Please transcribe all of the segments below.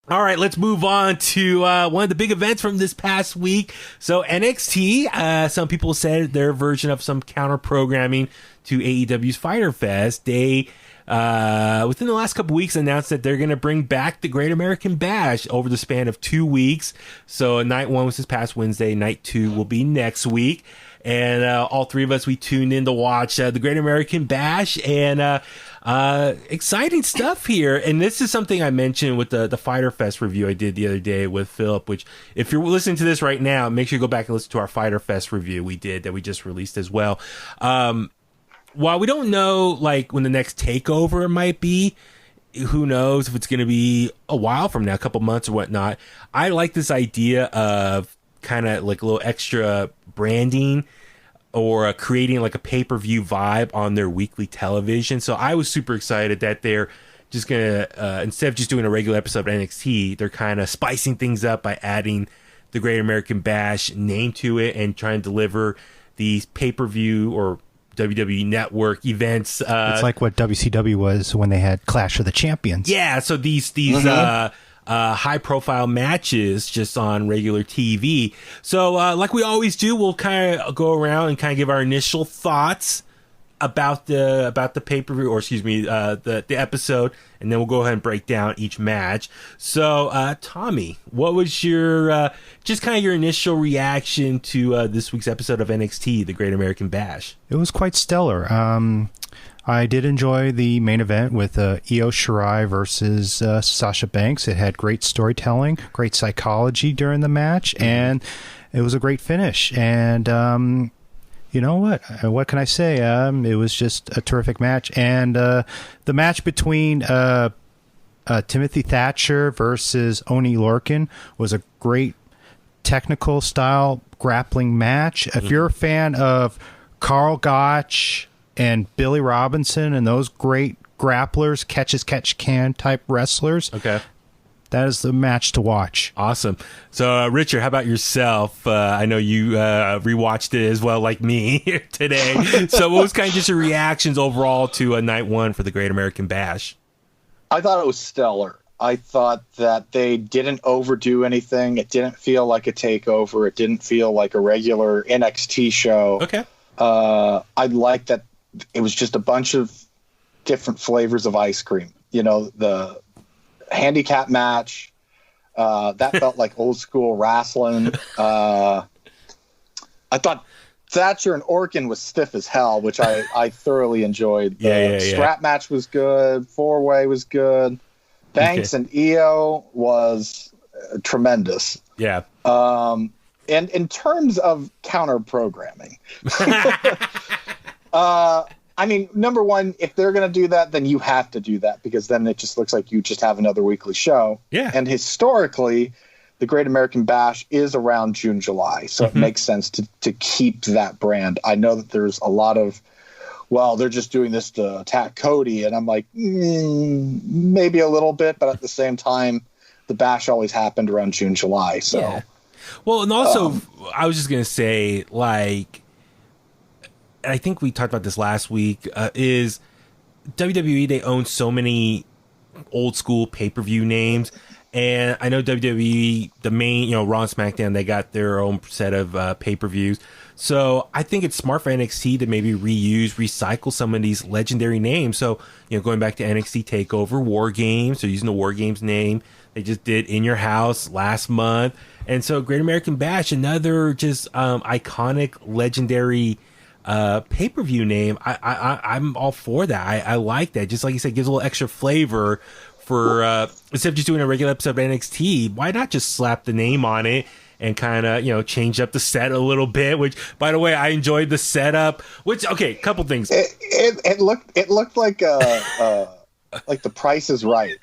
All right, let's move on to one of the big events from this past week. So NXT, some people said their version of some counter programming to AEW's Fyter Fest. They, within the last couple weeks, announced that they're going to bring back the Great American Bash over the span of 2 weeks. So night one was this past Wednesday. Night two will be next week. And all three of us, we tuned in to watch the Great American Bash, and exciting stuff here. And this is something I mentioned with the Fyter Fest review I did the other day with Philip, which if you're listening to this right now, make sure you go back and listen to our Fyter Fest review we did that we just released as well. While we don't know like when the next takeover might be, who knows if it's going to be a while from now, a couple months or whatnot, I like this idea of kind of like a little extra branding or creating like a pay-per-view vibe on their weekly television. So I was super excited that they're just going to, instead of just doing a regular episode of NXT, they're kind of spicing things up by adding the Great American Bash name to it and trying to deliver these pay-per-view or WWE Network events. It's like what WCW was when they had Clash of the Champions. Yeah, so these high-profile matches just on regular TV. So, like we always do, we'll kind of go around and kind of give our initial thoughts about the pay-per-view, or excuse me, the episode, and then we'll go ahead and break down each match. So, Tommy, what was your just kind of your initial reaction to this week's episode of NXT, The Great American Bash? It was quite stellar. I did enjoy the main event with Io Shirai versus Sasha Banks. It had great storytelling, great psychology during the match, and it was a great finish. And you know what? What can I say? It was just a terrific match. And the match between Timothy Thatcher versus Oney Lorcan was a great technical style grappling match. If you're a fan of Karl Gotch and Billy Robinson and those great grapplers, catch-as-catch-can type wrestlers, okay, that is the match to watch. Awesome. So, Richard, how about yourself? I know you rewatched it as well, like me, today. So, what was kind of just your reactions overall to night one for the Great American Bash? I thought it was stellar. I thought that they didn't overdo anything. It didn't feel like a takeover. It didn't feel like a regular NXT show. Okay. I liked that it was just a bunch of different flavors of ice cream. You know, the handicap match, that felt like old school wrestling. I thought Thatcher and Orkin was stiff as hell, which I thoroughly enjoyed. The strap match was good. Four-way was good. Banks and Io was tremendous. Yeah. And in terms of counter programming, I mean, number one, if they're going to do that, then you have to do that, because then it just looks like you just have another weekly show. Yeah. And historically, the Great American Bash is around June, July. So it makes sense to keep that brand. I know that there's a lot of, well, they're just doing this to attack Cody. And I'm like, maybe a little bit. But at the same time, the Bash always happened around June, July. So, yeah. Well, and also, I was just going to say, like, I think we talked about this last week, is WWE, they own so many old school pay-per-view names. And I know WWE, the main, Raw and SmackDown, they got their own set of pay-per-views. So I think it's smart for NXT to maybe recycle some of these legendary names. So, going back to NXT TakeOver, War Games, so using the War Games name. They just did In Your House last month. And so Great American Bash, another just iconic, legendary pay-per-view name. I'm all for that. I like that. Just like you said, gives a little extra flavor for instead of just doing a regular episode of NXT, why not just slap the name on it and kind of change up the set a little bit, which, by the way, I enjoyed the setup, which, okay, couple things. It looked like like The Price is Right.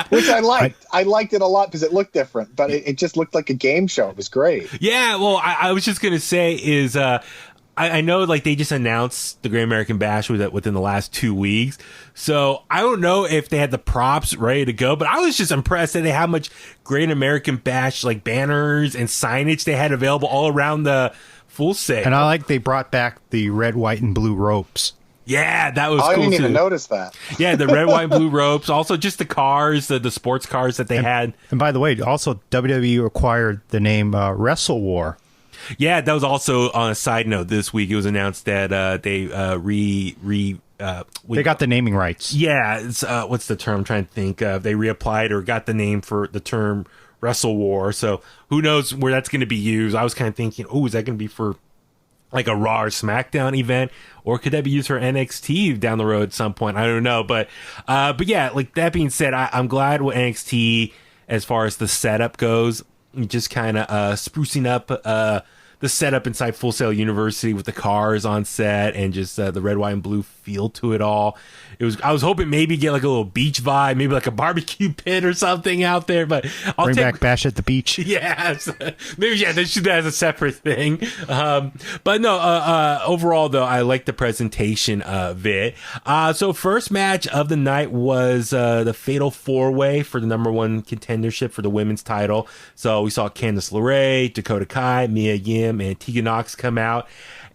Which I liked. I liked it a lot because it looked different, but it just looked like a game show. It was great. Yeah, well, I was just gonna say is I know like they just announced the Great American Bash within the last 2 weeks, so I don't know if they had the props ready to go, but I was just impressed that they how much Great American Bash like banners and signage they had available all around the full set. And I like they brought back the red, white, and blue ropes. Yeah, that was cool I didn't too. even notice that. Yeah, the red, white, and blue ropes. Also, just the cars, the sports cars that they had. And by the way, also WWE acquired the name Wrestle War. Yeah, that was also on a side note this week. It was announced that they They got the naming rights. Yeah, it's what's the term I'm trying to think of? They reapplied or got the name for the term Wrestle War. So who knows where that's going to be used? I was kind of thinking, oh, is that going to be for like a Raw or SmackDown event, or could that be used for NXT down the road at some point? I don't know, but yeah, like that being said, I'm glad with NXT as far as the setup goes, just kind of sprucing up the setup inside Full Sail University with the cars on set and just the red, white, and blue feel to it all. I was hoping maybe get like a little beach vibe, maybe like a barbecue pit or something out there, but Bring back Bash at the Beach. Yes, maybe they should do that as a separate thing. But no, overall though, I like the presentation of it. So first match of the night was the Fatal 4-Way for the #1 contendership for the women's title. So we saw Candice LeRae, Dakota Kai, Mia Yim, and Tegan Nox come out.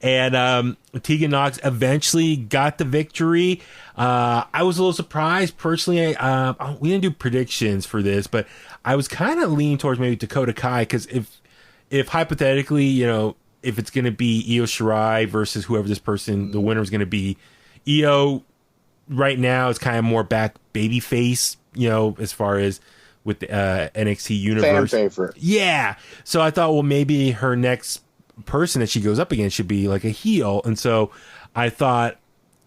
And Tegan Nox eventually got the victory. I was a little surprised personally. We didn't do predictions for this, but I was kind of leaning towards maybe Dakota Kai, because if hypothetically, if it's going to be Io Shirai versus whoever this person, the winner is going to be, Io right now is kind of more back babyface, as far as with the NXT universe. Fan favorite. Yeah. So I thought, well, maybe her next person that she goes up against should be like a heel. And so I thought,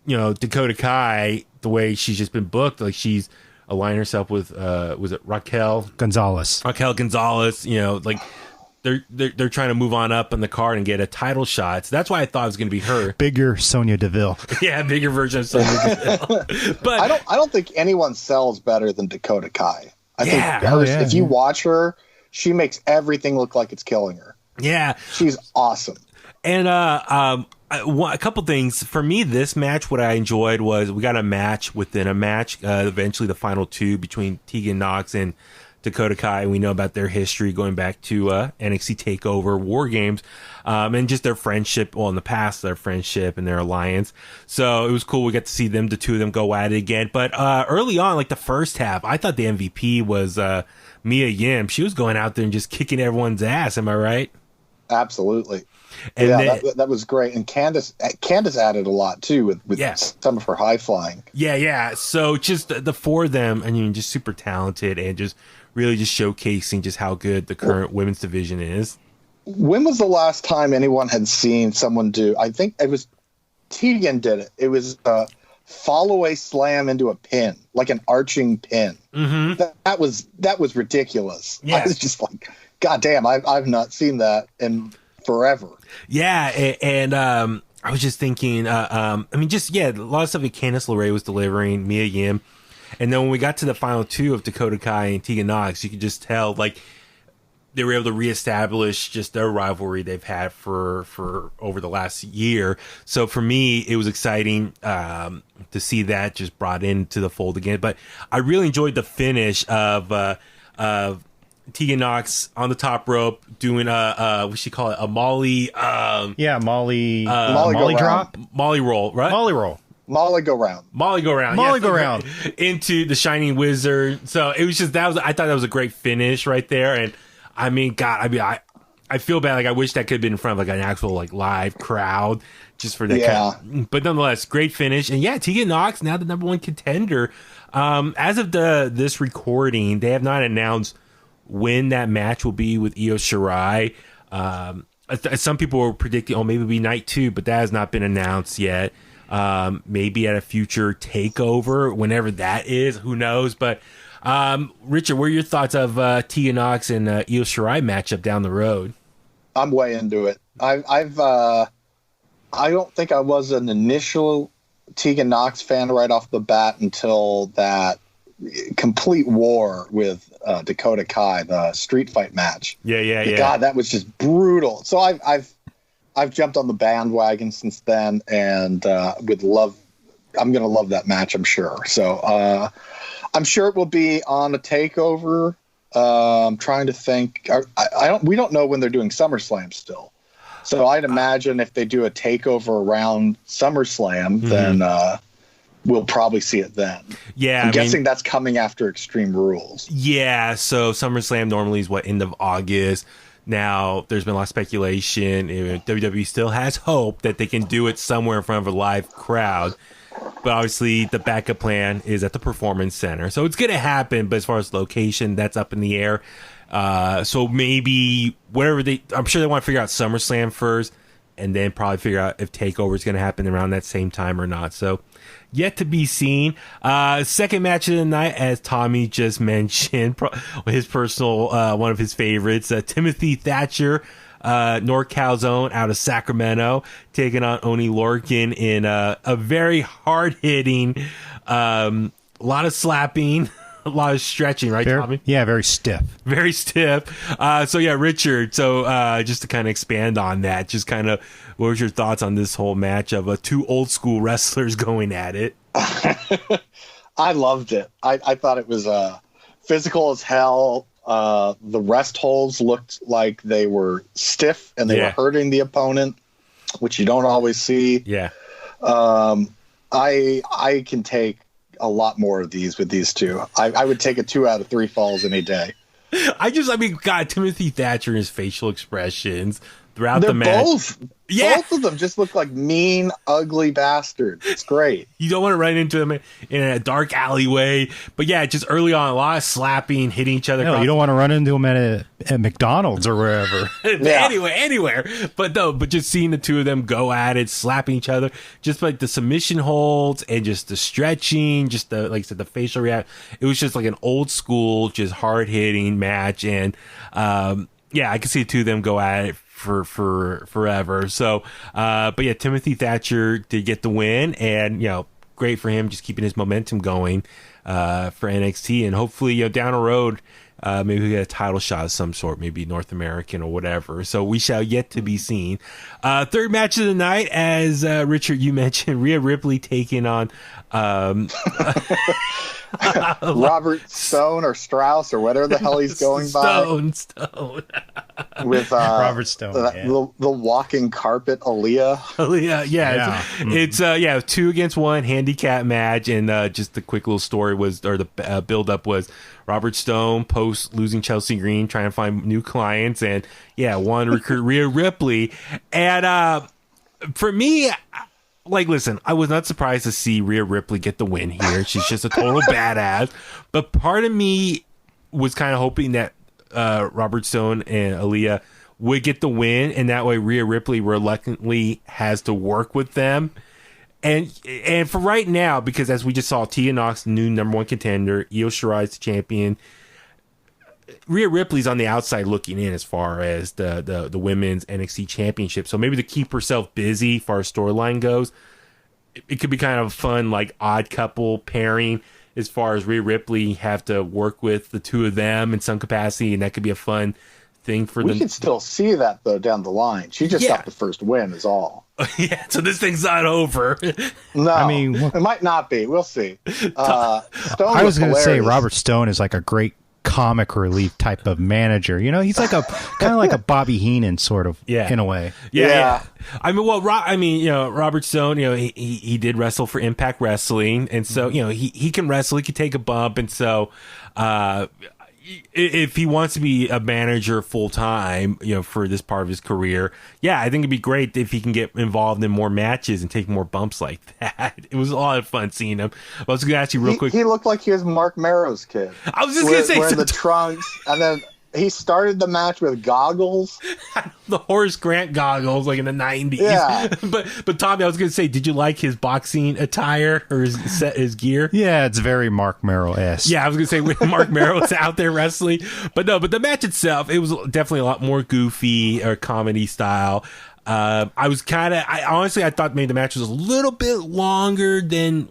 Dakota Kai, the way she's just been booked, like she's aligned herself with was it Raquel Gonzalez, like they're trying to move on up in the card and get a title shot. So that's why I thought it was going to be her. Bigger Sonya Deville. Yeah, bigger version of Sonya Deville. But I don't think anyone sells better than Dakota Kai. I think if you watch her, she makes everything look like it's killing her. Yeah, she's awesome. And a couple things for me. This match, what I enjoyed was we got a match within a match. Eventually, the final two between Tegan Nox and Dakota Kai. And we know about their history going back to NXT Takeover War Games, and just their friendship. Well, in the past, their friendship and their alliance. So it was cool. We got to see them, the two of them, go at it again. But early on, like the first half, I thought the MVP was Mia Yim. She was going out there and just kicking everyone's ass. Am I right? Absolutely. And that was great. And Candice added a lot too with some of her high flying. Yeah. So just the four of them, just super talented and just really just showcasing just how good the current women's division is. When was the last time anyone had seen someone do? I think it was Tegan did it. It was a fall-away slam into a pin, like an arching pin. Mm-hmm. That was ridiculous. Yeah. I was just like, God damn, I've not seen that in forever. Yeah, and I was just thinking, a lot of stuff that Candice LeRae was delivering, Mia Yim, and then when we got to the final two of Dakota Kai and Tegan Nox, you could just tell, like, they were able to reestablish just their rivalry they've had for over the last year. So for me, it was exciting to see that just brought into the fold again. But I really enjoyed the finish of Tegan Nox on the top rope doing what she call it, a Molly Molly drop, Molly roll, right? Molly roll. Molly go round. Into the Shining Wizard. So it was just I thought that was a great finish right there. And I feel bad. Like I wish that could have been in front of like an actual like live crowd just for that. Yeah. But nonetheless, great finish. And yeah, Tegan Nox now the #1 contender. As of this recording, they have not announced when that match will be with Io Shirai. Some people were predicting, maybe it'll be night 2, but that has not been announced yet. Maybe at a future takeover, whenever that is, who knows? But Richard, what are your thoughts of Tegan Nox and Io Shirai matchup down the road? I'm way into it. I don't think I was an initial Tegan Nox fan right off the bat until that complete war with Dakota Kai, the street fight match. Yeah. God, that was just brutal. So I've jumped on the bandwagon since then, and I'm going to love that match, I'm sure. So I'm sure it will be on a takeover. I'm trying to think. We don't know when they're doing SummerSlam still. So I'd imagine if they do a takeover around SummerSlam, then we'll probably see it then. Yeah, I'm guessing that's coming after Extreme Rules. Yeah, so SummerSlam normally is end of August. Now, there's been a lot of speculation. WWE still has hope that they can do it somewhere in front of a live crowd. But obviously, the backup plan is at the Performance Center. So it's going to happen, but as far as location, that's up in the air. So maybe I'm sure they want to figure out SummerSlam first, and then probably figure out if TakeOver is going to happen around that same time or not. So yet to be seen. Second match of the night, as Tommy just mentioned, his personal one of his favorites, Timothy Thatcher, NorCal Zone out of Sacramento, taking on Oney Lorcan in a very hard-hitting, a lot of slapping, a lot of stretching, right, Tommy? Yeah, very stiff. Very stiff. So, yeah, Richard, just to kind of expand on that, just kind of what was your thoughts on this whole match of two old-school wrestlers going at it? I loved it. I thought it was physical as hell. The rest holds looked like they were stiff and they were hurting the opponent, which you don't always see. Yeah. I can take a lot more of these with these two. I would take a 2 out of 3 falls any day. God, Timothy Thatcher and his facial expressions throughout the match. Both of them just look like mean, ugly bastards. It's great. You don't want to run into them in a dark alleyway. But yeah, just early on, a lot of slapping, hitting each other. No, you don't want to run into them at McDonald's or wherever. Anywhere. But just seeing the two of them go at it, slapping each other, just like the submission holds and just the stretching, just the, like I said, the facial reaction. It was just like an old school, just hard hitting match. And I could see the two of them go at it for forever. So but yeah, Timothy Thatcher did get the win, and great for him, just keeping his momentum going for NXT, and hopefully down the road maybe we get a title shot of some sort, maybe North American or whatever. So we shall yet to be seen. Third match of the night, as Richard, you mentioned, Rhea Ripley taking on Robert Stone or Strauss or whatever the hell he's going Stone. with Robert Stone, the walking carpet Aaliyah. It's 2 against 1 handicap match, and just the quick little story was, or the build up was, Robert Stone post losing Chelsea Green, trying to find new clients, and one recruit Rhea Ripley, and for me, listen, I was not surprised to see Rhea Ripley get the win here. She's just a total badass. But part of me was kind of hoping that Robert Stone and Aaliyah would get the win, and that way Rhea Ripley reluctantly has to work with them. And for right now, because as we just saw, Tegan Nox, new number 1 contender, Io Shirai's the champion. Rhea Ripley's on the outside looking in as far as the women's NXT championship. So maybe to keep herself busy as far as storyline goes, it could be kind of a fun, like, odd couple pairing as far as Rhea Ripley have to work with the two of them in some capacity, and that could be a fun thing for them. We could still see that, though, down the line. She just got the first win is all. So this thing's not over. No, I mean, it might not be. We'll see. I was going to say Robert Stone is like a great comic relief type of manager. He's like kind of like a Bobby Heenan sort of, in a way. Yeah. I mean, Robert Stone, he did wrestle for Impact Wrestling, and so he can wrestle. He can take a bump, and so if he wants to be a manager full time, for this part of his career, I think it'd be great if he can get involved in more matches and take more bumps like that. It was a lot of fun seeing him. I was going to ask you real quick. He looked like he was Mark Marrow's kid. I was just going to say, wearing the trunks, and then he started the match with goggles. The Horace Grant goggles, like in the 90s. Yeah. But Tommy, I was going to say, did you like his boxing attire or his gear? Yeah, it's very Mark Merrill-esque. Yeah, I was going to say Mark Merrill's out there wrestling. But the match itself, it was definitely a lot more goofy or comedy style. I thought maybe the match was a little bit longer than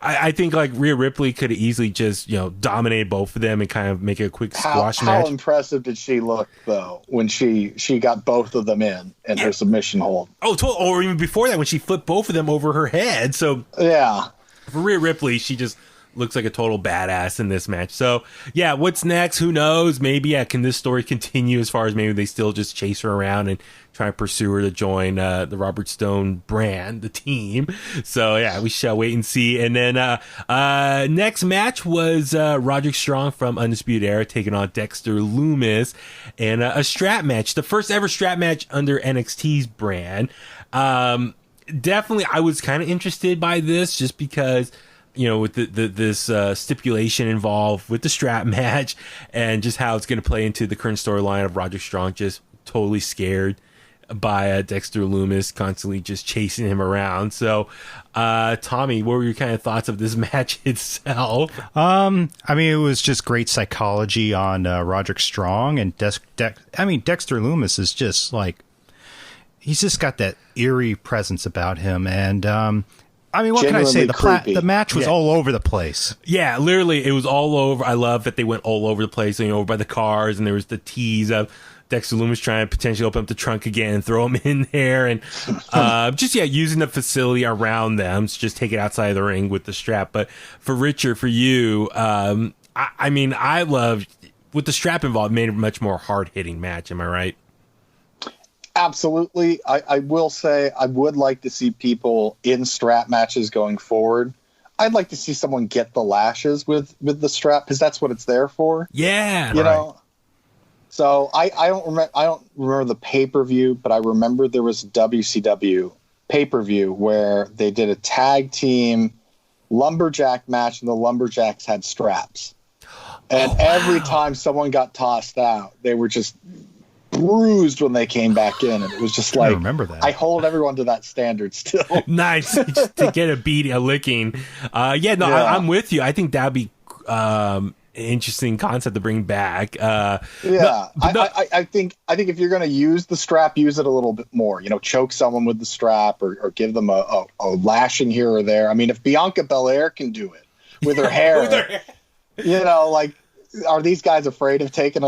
I think like Rhea Ripley could have easily just dominated both of them and kind of make it a quick squash match. How impressive did she look though when she got both of them in her submission hold? Or even before that when she flipped both of them over her head. So for Rhea Ripley, she just looks like a total badass in this match. So yeah, what's next? Who knows? Maybe can this story continue as far as maybe they still just chase her around and try and pursue her to join the Robert Stone brand, the team. So yeah, we shall wait and see. And then next match was Roderick Strong from Undisputed Era taking on Dexter Lumis, and a strap match, the first ever strap match under NXT's brand. Definitely, I was kind of interested by this just because, you know, with this stipulation involved with the strap match and just how it's going to play into the current storyline of Roderick Strong just totally scared by Dexter Lumis constantly just chasing him around. So, Tommy, what were your kind of thoughts of this match itself? I mean, it was just great psychology on Roderick Strong, and Dexter Lumis is just like, he's just got that eerie presence about him, and I mean, what Genuinely can I say? The match was Yeah. all over the place. Yeah, literally, it was all over. I love that they went all over the place, you know, over by the cars, and there was the tease of Dexter Lumis trying to potentially open up the trunk again and throw him in there, and using the facility around them to just take it outside of the ring with the strap. But for Richard, for you, I mean, I loved with the strap involved, made it a much more hard hitting match. Am I right? Absolutely. I will say I would like to see people in strap matches going forward. I'd like to see someone get the lashes with the strap, because that's what it's there for. Yeah, you know. So I don't remember the pay-per-view, but I remember there was a WCW pay-per-view where they did a tag team lumberjack match, and the lumberjacks had straps. And every time someone got tossed out, they were just bruised when they came back in, and it was just like, I remember that. I hold everyone to that standard still. Nice. Just to get a licking. I'm with you. I think that'd be interesting concept to bring back. I think if you're going to use the strap, use it a little bit more. You know, choke someone with the strap, or give them a lashing here or there. I mean, if Bianca Belair can do it with her hair, you know, like, are these guys afraid of taking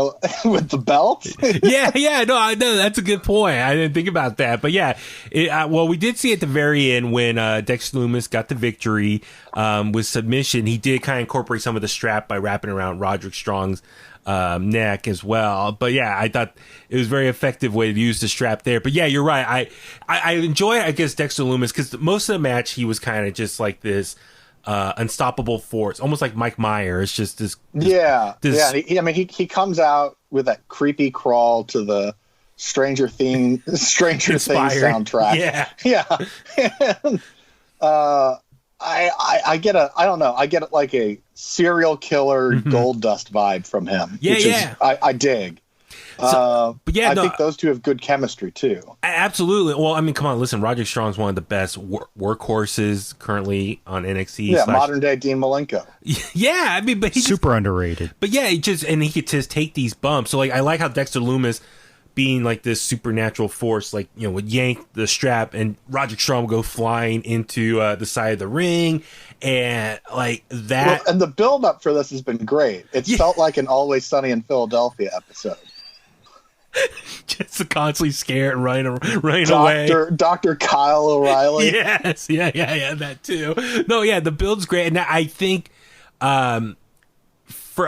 with the belt? No, that's a good point. I didn't think about that, but yeah, we did see at the very end when Dexter Lumis got the victory with submission. He did kind of incorporate some of the strap by wrapping around Roderick Strong's neck as well. But yeah, I thought it was a very effective way to use the strap there. But yeah, you're right. I enjoy, I guess, Dexter Lumis, because most of the match he was kind of just like this unstoppable force, almost like Mike Myers, just this. He comes out with that creepy crawl to the Stranger Things soundtrack. I get it like a serial killer gold dust vibe from him. I dig. I think those two have good chemistry too. Absolutely. Well, I mean, come on, listen. Roderick Strong's one of the best workhorses currently on NXT. Yeah, modern day Dean Malenko. Yeah, I mean, but he's super underrated. But yeah, he could just take these bumps. So like, I like how Dexter Lumis, being like this supernatural force, like, you know, would yank the strap, and Roderick Strong would go flying into the side of the ring, and like that. Well, and the build up for this has been great. It's felt like an Always Sunny in Philadelphia episode. Just constantly scared and running away. Dr. Kyle O'Reilly. Yes, yeah, that too. No, yeah, the build's great, and I think for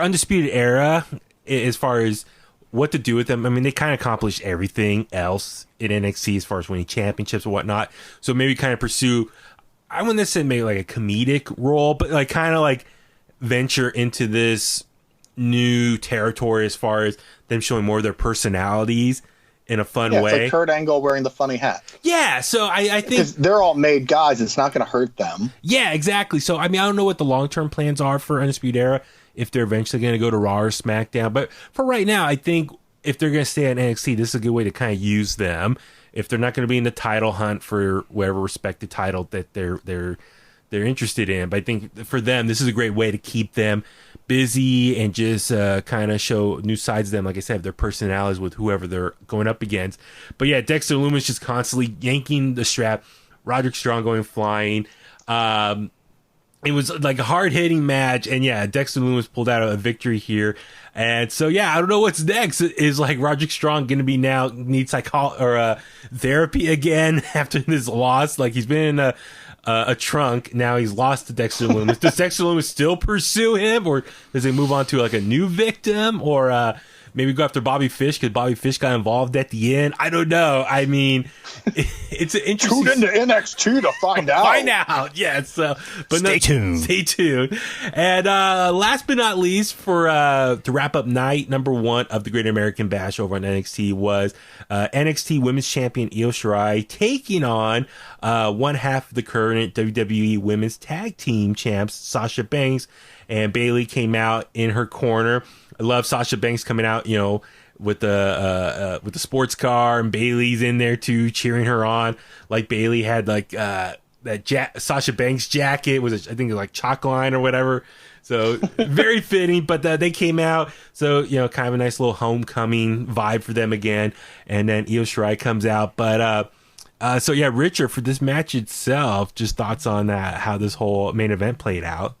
Undisputed Era, as far as what to do with them, I mean, they kind of accomplished everything else in NXT as far as winning championships and whatnot. So maybe kind of pursue, I wouldn't necessarily maybe like a comedic role, but like kind of like venture into this new territory as far as them showing more of their personalities in a fun way. It's like Kurt Angle wearing the funny hat. Yeah, so I think because they're all made guys, it's not going to hurt them. Yeah, exactly. So I mean, I don't know what the long-term plans are for Undisputed Era, if they're eventually going to go to Raw or SmackDown, but for right now, I think if they're going to stay at NXT, this is a good way to kind of use them. If they're not going to be in the title hunt for whatever respected title that they're interested in, but I think for them, this is a great way to keep them busy and just kind of show new sides of them, like I said, their personalities with whoever they're going up against. But yeah, Dexter Lumis just constantly yanking the strap, Roderick Strong going flying. it was like a hard hitting match, and yeah, Dexter Loomis pulled out a victory here. And so yeah, I don't know what's next. Is like Roderick Strong going to be now need therapy again after this loss? Like he's been in a trunk. Now he's lost to Dexter Loomis. Does Dexter Loomis still pursue him, or does he move on to like a new victim, or maybe go after Bobby Fish because Bobby Fish got involved at the end? I don't know. I mean, it's an interesting. Tune into NXT to find out. Find out, yes. But Stay tuned. Stay tuned. And last but not least, for to wrap up night number 1 of the Great American Bash over on NXT was NXT Women's Champion Io Shirai taking on one half of the current WWE Women's Tag Team champs, Sasha Banks, and Bayley came out in her corner. I love Sasha Banks coming out, with the sports car, and Bayley's in there too, cheering her on. Like Bayley had like that Sasha Banks jacket was I think like chalk line or whatever. So very fitting. But they came out, so kind of a nice little homecoming vibe for them again. And then Io Shirai comes out, but so yeah, Richard, for this match itself, just thoughts on how this whole main event played out.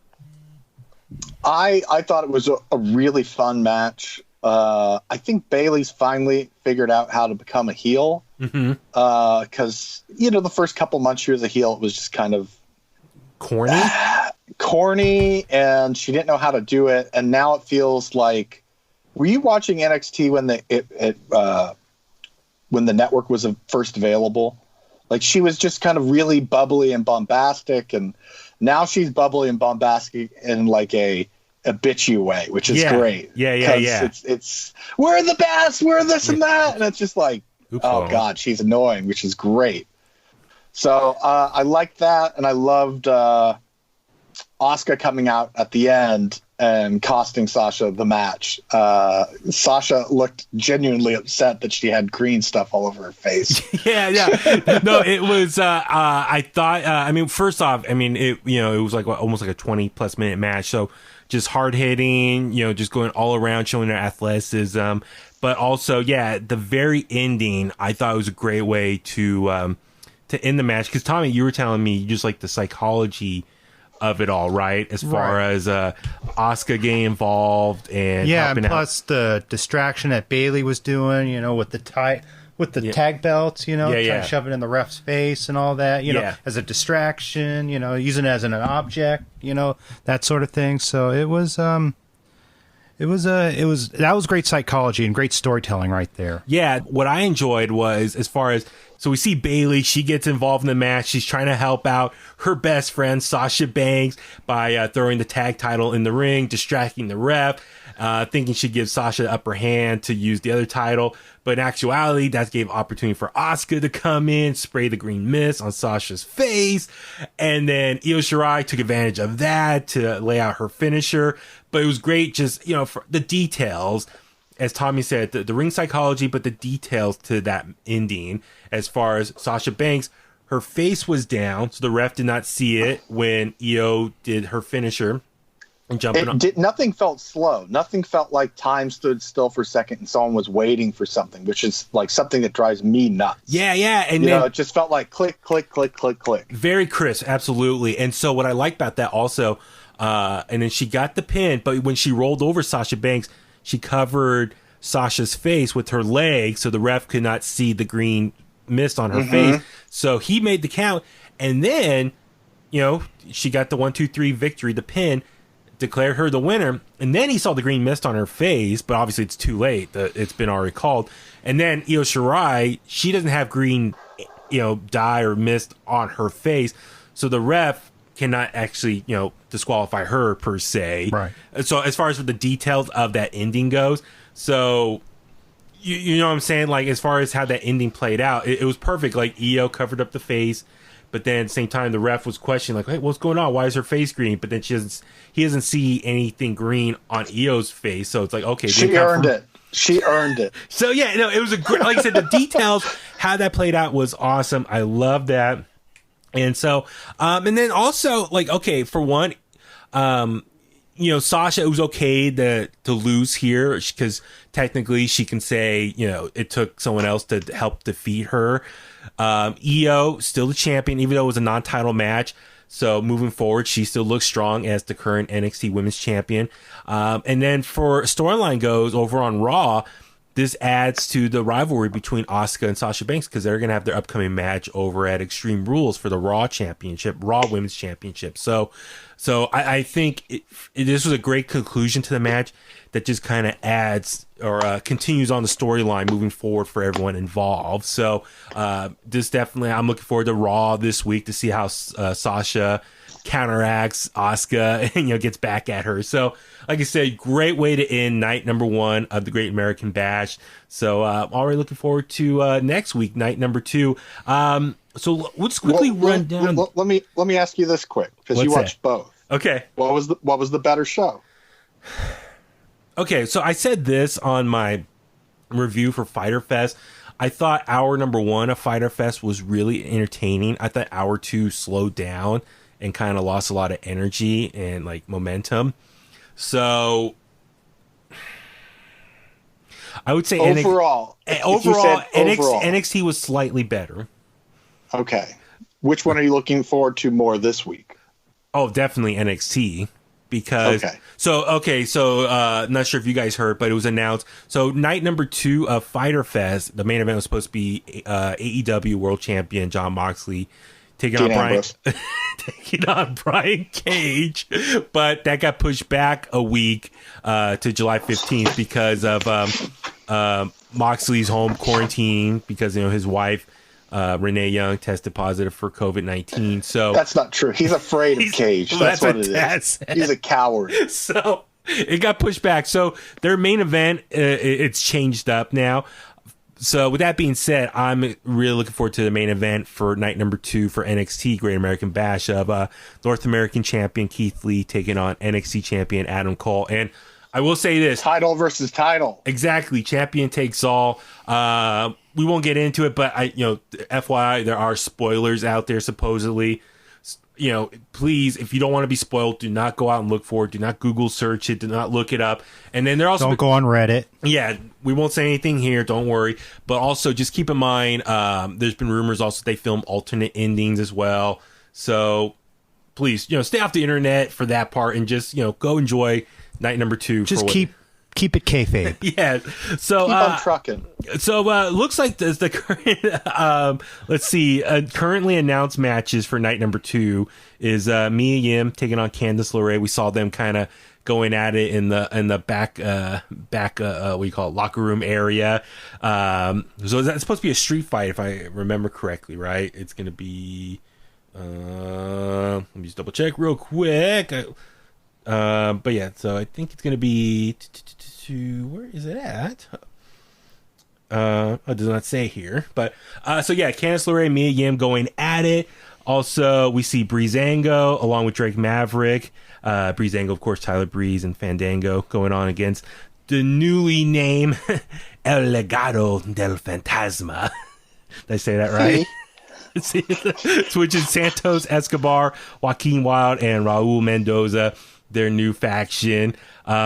I thought it was a really fun match. I think Bayley's finally figured out how to become a heel. Because, the first couple months she was a heel, it was just kind of corny, and she didn't know how to do it. And now it feels like, were you watching NXT when the network was first available? Like, she was just kind of really bubbly and bombastic, and now she's bubbly and bombastic in like a bitchy way, which is great. Yeah. It's we're the best, we're this and that, and it's just like, oh god, she's annoying, which is great. So I liked that, and I loved Asuka coming out at the end and costing Sasha the match. Sasha looked genuinely upset that she had green stuff all over her face. Yeah. No, it was. I thought. First off, it was like almost like a 20+ minute match. So just hard hitting, just going all around, showing their athleticism. But also, yeah, the very ending, I thought it was a great way to end the match. Because Tommy, you were telling me you just like the psychology of it all, right? As far as Asuka getting involved and helping plus out. The distraction that Bayley was doing, with the tag belts, trying to shove it in the ref's face and all that, as a distraction, using it as an object, that sort of thing. So it was that was great psychology and great storytelling right there. Yeah, what I enjoyed was so we see Bayley, she gets involved in the match. She's trying to help out her best friend, Sasha Banks, by throwing the tag title in the ring, distracting the ref, thinking she'd give Sasha the upper hand to use the other title. But in actuality, that gave opportunity for Asuka to come in, spray the green mist on Sasha's face. And then Io Shirai took advantage of that to lay out her finisher. But it was great just, for the details, as Tommy said, the ring psychology, but the details to that ending. As far as Sasha Banks, her face was down, so the ref did not see it when Io did her finisher and jumping on. Nothing felt slow. Nothing felt like time stood still for a second and someone was waiting for something, which is like something that drives me nuts. Yeah. And it just felt like click, click, click, click, click. Very crisp, absolutely. And so what I like about that also, and then she got the pin, but when she rolled over Sasha Banks, she covered Sasha's face with her leg so the ref could not see the green mist on her face. So he made the count, and then she got the 1-2-3 victory, the pin, declared her the winner, and then he saw the green mist on her face, but obviously it's too late. It's been already called. And then Io Shirai, she doesn't have green dye or mist on her face, so the ref cannot actually disqualify her per se. Right. So as far as the details of that ending goes, so you know what I'm saying, like as far as how that ending played out, it was perfect. Like Io covered up the face, but then at the same time the ref was questioning like, hey, what's going on, why is her face green? But then he doesn't see anything green on Io's face, so it's like, okay, she earned it. So yeah, it was a great, like I said, the details how that played out was awesome. I love that. And so and then also, like, okay, for one, Sasha, it was okay to lose here because technically she can say, it took someone else to help defeat her. Io, still the champion, even though it was a non-title match. So moving forward, she still looks strong as the current NXT Women's Champion. And then for storyline goes over on Raw, this adds to the rivalry between Asuka and Sasha Banks because they're going to have their upcoming match over at Extreme Rules for the Raw Championship, Raw Women's Championship. So I think this was a great conclusion to the match that just kind of adds or continues on the storyline moving forward for everyone involved. So this definitely, I'm looking forward to Raw this week to see how Sasha counteracts Asuka and gets back at her. So like I said, great way to end night number 1 of the Great American Bash. So already looking forward to next week, night number 2. So we'll just quickly run down. Let me ask you this quick because you watched both. Okay. What was the better show? Okay, so I said this on my review for Fyter Fest. I thought hour number 1 of Fyter Fest was really entertaining. I thought hour 2 slowed down and kind of lost a lot of energy and like momentum. So I would say overall, NXT was slightly better. Okay. Which one are you looking forward to more this week? Oh, definitely NXT. Because not sure if you guys heard, but it was announced. So night number 2 of Fyter Fest, the main event was supposed to be AEW World Champion Jon Moxley taking on Brian Cage, but that got pushed back a week to July 15th because of Moxley's home quarantine because his wife Renee Young tested positive for COVID-19. So that's not true. He's afraid of Cage. That's what it is. He's a coward. So it got pushed back. So their main event, it's changed up now. So with that being said, I'm really looking forward to the main event for night number 2 for NXT Great American Bash of North American Champion Keith Lee taking on NXT Champion Adam Cole. And I will say this. Title versus title. Exactly. Champion takes all. We won't get into it, but FYI, there are spoilers out there supposedly. Please, if you don't want to be spoiled, do not go out and look for it. Do not Google search it. Do not look it up. And then don't go on Reddit. Yeah, we won't say anything here. Don't worry. But also, just keep in mind, there's been rumors also they film alternate endings as well. So please, stay off the internet for that part and just go enjoy night number 2. Just keep it kayfabe. Yeah. So keep on trucking. So looks like the current let's see, currently announced matches for night number 2 is Mia Yim taking on Candice LeRae. We saw them kind of going at it in the back what do you call it, locker room area. So that's supposed to be a street fight if I remember correctly, right? It's going to be let me just double check real quick. But yeah, so I think it's going to be where is it at? It does not say here, but so yeah, Candice LeRae, Mia Yim going at it. Also, we see Breezango along with Drake Maverick. Breezango, of course, Tyler Breeze and Fandango going on against the newly named El Legado del Fantasma. Did I say that right? Which is Santos Escobar, Joaquin Wilde, and Raul Mendoza, their new faction.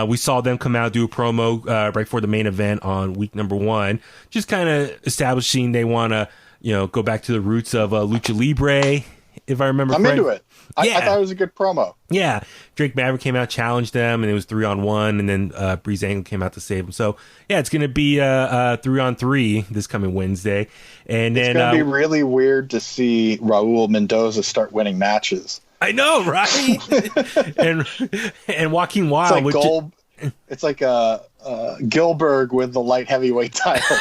We saw them come out, do a promo right before the main event on week number 1, just kind of establishing they want to, go back to the roots of Lucha Libre, if I remember correctly. I'm into it. I thought it was a good promo. Yeah. Drake Maverick came out, challenged them, and it was 3-on-1, and then Breezango came out to save him. So, yeah, it's going to be 3-on-3 this coming Wednesday. And it's going to be really weird to see Raul Mendoza start winning matches. I know, right? and Joaquin Wilde. It's like Gilbert with the light heavyweight title.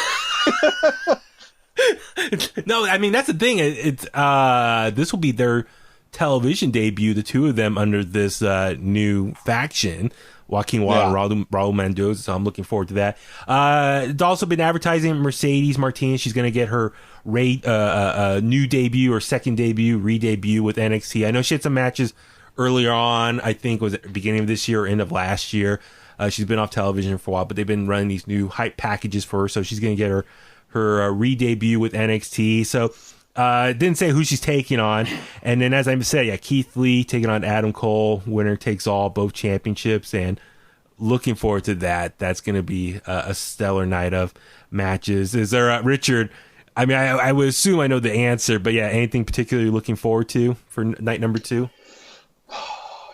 No, I mean that's the thing. It's this will be their television debut, the two of them under this new faction, Joaquin Wilde and Raul Mendoza. So I'm looking forward to that. It's also been advertising Mercedes Martinez. She's going to get her new debut or second debut, re-debut with NXT. I know she had some matches earlier on. I think was at the beginning of this year or end of last year. She's been off television for a while, but they've been running these new hype packages for her. So she's going to get her re-debut with NXT. So didn't say who she's taking on. And then, as I said, Keith Lee taking on Adam Cole. Winner takes all, both championships. And looking forward to that. That's going to be a stellar night of matches. Is there, Richard, I mean, I would assume I know the answer, but yeah, anything particularly looking forward to for night number 2?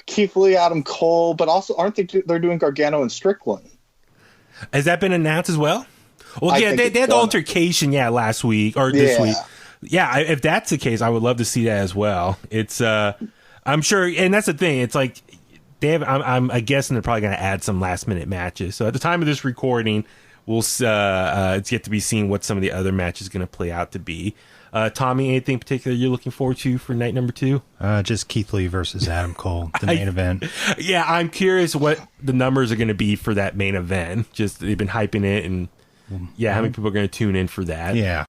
Keith Lee, Adam Cole, but also aren't they're doing Gargano and Strickland? Has that been announced as well? Well, yeah, they had the altercation, last week or this week. Yeah, if that's the case, I would love to see that as well. It's, I'm sure, and that's the thing. It's like they have. I'm guessing they're probably going to add some last minute matches. So at the time of this recording, it's yet to be seen what some of the other matches going to play out to be. Tommy, anything particular you're looking forward to for night number 2? Just Keith Lee versus Adam Cole, the main event. Yeah, I'm curious what the numbers are going to be for that main event. Just they've been hyping it, and how many people are going to tune in for that? Yeah.